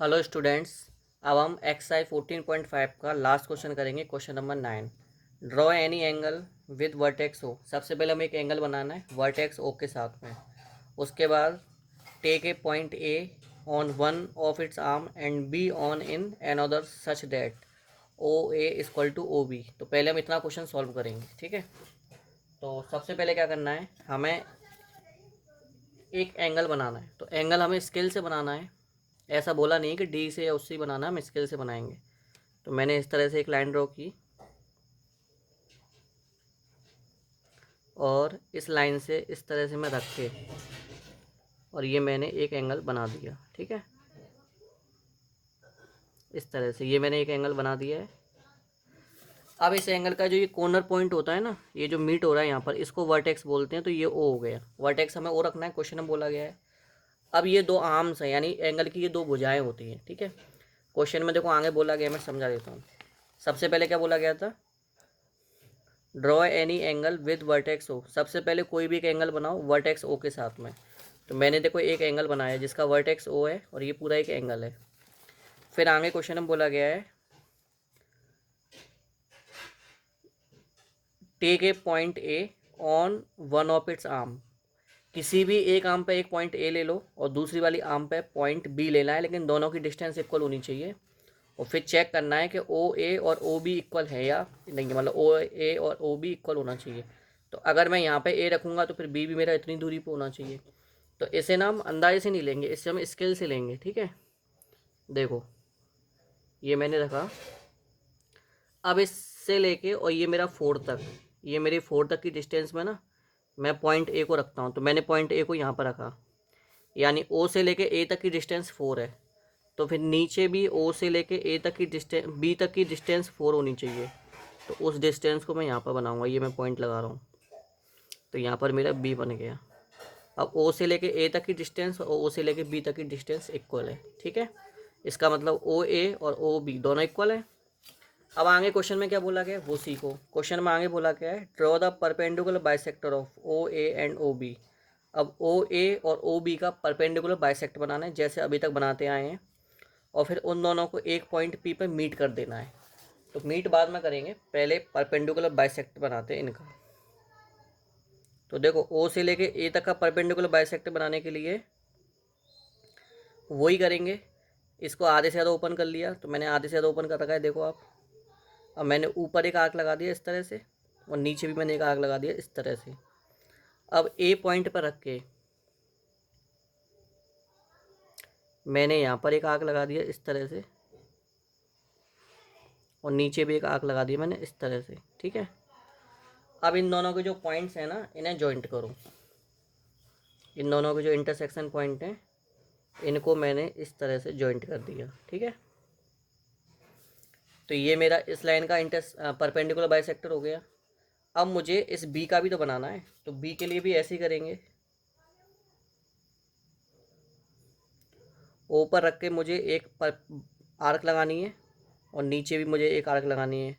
Hello students. अब हम exercise 14.5 का लास्ट क्वेश्चन करेंगे। Question number 9, draw any angle with vertex O. सबसे पहले हमें एक एंगल बनाना है वर्टेक्स ओ के साथ में। उसके बाद take a point A on one of its arm and B on in another such that O A equal to O B. तो पहले हम इतना क्वेश्चन सॉल्व करेंगे, ठीक है। तो सबसे पहले क्या करना है, हमें एक एंगल बनाना है। तो एंगल हमें स्केल से बनाना है। ऐसा बोला नहीं कि डी से या उससे ही बनाना, हम स्केल से बनाएंगे। तो मैंने इस तरह से एक लाइन ड्रॉ की और इस लाइन से इस तरह से मैं रख के और ये मैंने एक एंगल बना दिया, ठीक है। इस तरह से ये मैंने एक एंगल बना दिया है। अब इस एंगल का जो ये कॉर्नर पॉइंट होता है ना, ये जो मीट हो रहा है यहाँ पर, इसको वर्टेक्स बोलते हैं। तो ये ओ हो गया। वर्टेक्स हमें ओ रखना है, क्वेश्चन में बोला गया है। अब ये दो आर्म्स हैं, यानी एंगल की ये दो भुजाएं होती हैं, ठीक है। क्वेश्चन में देखो आगे बोला गया, मैं समझा देता हूँ। सबसे पहले क्या बोला गया था, draw any angle with vertex O. सबसे पहले कोई भी एक एंगल बनाओ वर्टेक्स ओ के साथ में। तो मैंने देखो एक एंगल बनाया जिसका वर्टेक्स ओ है और ये पूरा एक एंगल है। फिर आगे क्वेश्चन में बोला गया है, take a point A on one of its arm. किसी भी एक आर्म पे एक पॉइंट ए ले लो और दूसरी वाली आर्म पे पॉइंट बी लेना है, लेकिन दोनों की डिस्टेंस इक्वल होनी चाहिए। और फिर चेक करना है कि ओ ए और ओ बी इक्वल है या नहीं, मतलब ओ ए और ओ बी इक्वल होना चाहिए। तो अगर मैं यहाँ पे ए रखूँगा तो फिर बी भी मेरा इतनी दूरी पे होना चाहिए। तो इसे ना हम अंदाजे से नहीं लेंगे, इससे हम स्केल से लेंगे, ठीक है। देखो ये मैंने रखा। अब इससे लेके और ये मेरा फोर तक, ये मेरी फोर तक की डिस्टेंस में ना मैं पॉइंट ए को रखता हूँ। तो मैंने पॉइंट ए को यहाँ पर रखा, यानी ओ से लेके ए तक की डिस्टेंस 4 है। तो फिर नीचे भी ओ से लेके ए तक की डिस्टेंस, बी तक की डिस्टेंस 4 होनी चाहिए। तो उस डिस्टेंस को मैं यहाँ पर बनाऊँगा, ये मैं पॉइंट लगा रहा हूँ। तो यहाँ पर मेरा बी बन गया। अब ओ से लेके ए तक की डिस्टेंस और ओ से लेके बी तक की डिस्टेंस इक्वल है, ठीक है। इसका मतलब ओ ए और ओ बी दोनों इक्वल है। अब आगे क्वेश्चन में क्या बोला गया है वो सीखो। क्वेश्चन में आगे बोला गया है, draw the perpendicular bisector of O A and O B. अब ओ ए और ओ बी का परपेंडिकुलर बाइसेक्ट बनाना है, जैसे अभी तक बनाते आए हैं। और फिर उन दोनों को एक पॉइंट पी पे मीट कर देना है। तो मीट बाद में करेंगे, पहले परपेंडिकुलर बाइसेक्ट बनाते हैं इनका। तो देखो ओ से लेके ए तक का परपेंडिकुलर बाइसेक्ट बनाने के लिए वही करेंगे। इसको आधे से ज़्यादा ओपन कर लिया, तो मैंने आधे से ज़्यादा ओपन कर रखा है, देखो आप। अब मैंने ऊपर एक आर्क लगा दिया इस तरह से और नीचे भी मैंने एक आर्क लगा दिया इस तरह से। अब ए पॉइंट पर रख के मैंने यहाँ पर एक आर्क लगा दिया इस तरह से और नीचे भी एक आर्क लगा दिया मैंने इस तरह से, ठीक है। अब इन दोनों के जो पॉइंट्स हैं ना, इन्हें जॉइंट करो। इन दोनों के जो इंटरसेक्शन पॉइंट हैं इनको मैंने इस तरह से जॉइंट कर दिया, ठीक है। तो ये मेरा इस लाइन का परपेंडिकुलर बाइसेक्टर हो गया। अब मुझे इस बी का भी तो बनाना है, तो बी के लिए भी ऐसे ही करेंगे। ओ पर रख के मुझे एक आर्क लगानी है और नीचे भी मुझे एक आर्क लगानी है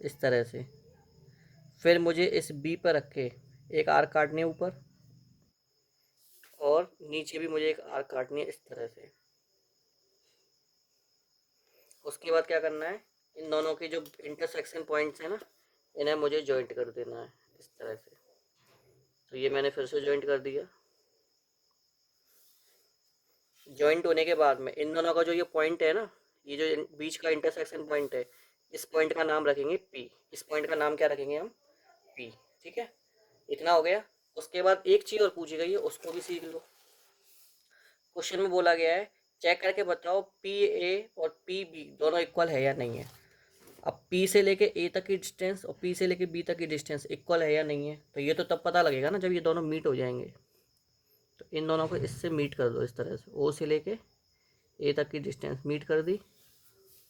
इस तरह से। फिर मुझे इस बी पर रख के एक आर्क काटनी है ऊपर और नीचे भी मुझे एक आर्क काटनी है इस तरह से। उसके बाद क्या करना है, इन दोनों के जो इंटरसेक्शन पॉइंट्स हैं ना, इन्हें मुझे जॉइंट कर देना है इस तरह से। तो ये मैंने फिर से जॉइंट कर दिया। जॉइंट होने के बाद में इन दोनों का जो ये पॉइंट है ना, ये जो बीच का इंटरसेक्शन पॉइंट है, इस पॉइंट का नाम रखेंगे पी। इस पॉइंट का नाम क्या रखेंगे हम, पी, ठीक है। इतना हो गया। उसके बाद एक चीज़ और पूछी गई है, उसको भी सीख लो। क्वेश्चन में बोला गया है, चेक करके बताओ पी ए और पी बी दोनों इक्वल है या नहीं है। अब पी से लेके ए तक की डिस्टेंस और पी से लेके बी तक की डिस्टेंस इक्वल है या नहीं है, तो ये तो तब पता लगेगा ना जब ये दोनों मीट हो जाएंगे। तो इन दोनों को इससे मीट कर दो इस तरह से। ओ से लेके ए तक की डिस्टेंस मीट कर दी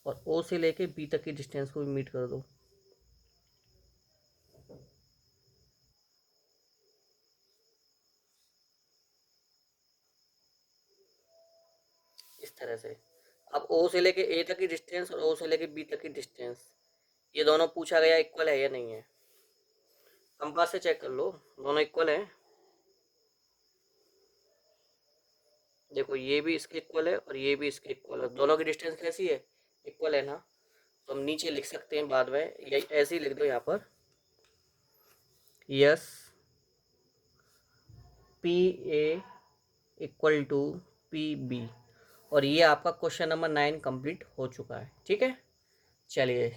और ओ से लेके बी तक की डिस्टेंस को भी मीट कर दो इस तरह से। अब ओ से लेके ए तक की डिस्टेंस और ओ से लेके बी तक की डिस्टेंस, ये दोनों पूछा गया इक्वल है या नहीं है। कंपास से चेक कर लो, दोनों इक्वल हैं। देखो ये भी इसके इक्वल है और ये भी इसके इक्वल है, दोनों की डिस्टेंस कैसी है, इक्वल है ना। तो हम नीचे लिख सकते हैं बाद में, ये ऐसे ही लिख दो यहाँ पर, yes P A equal to P B. और ये आपका क्वेश्चन नंबर 9 कंप्लीट हो चुका है। ठीक है, चलिए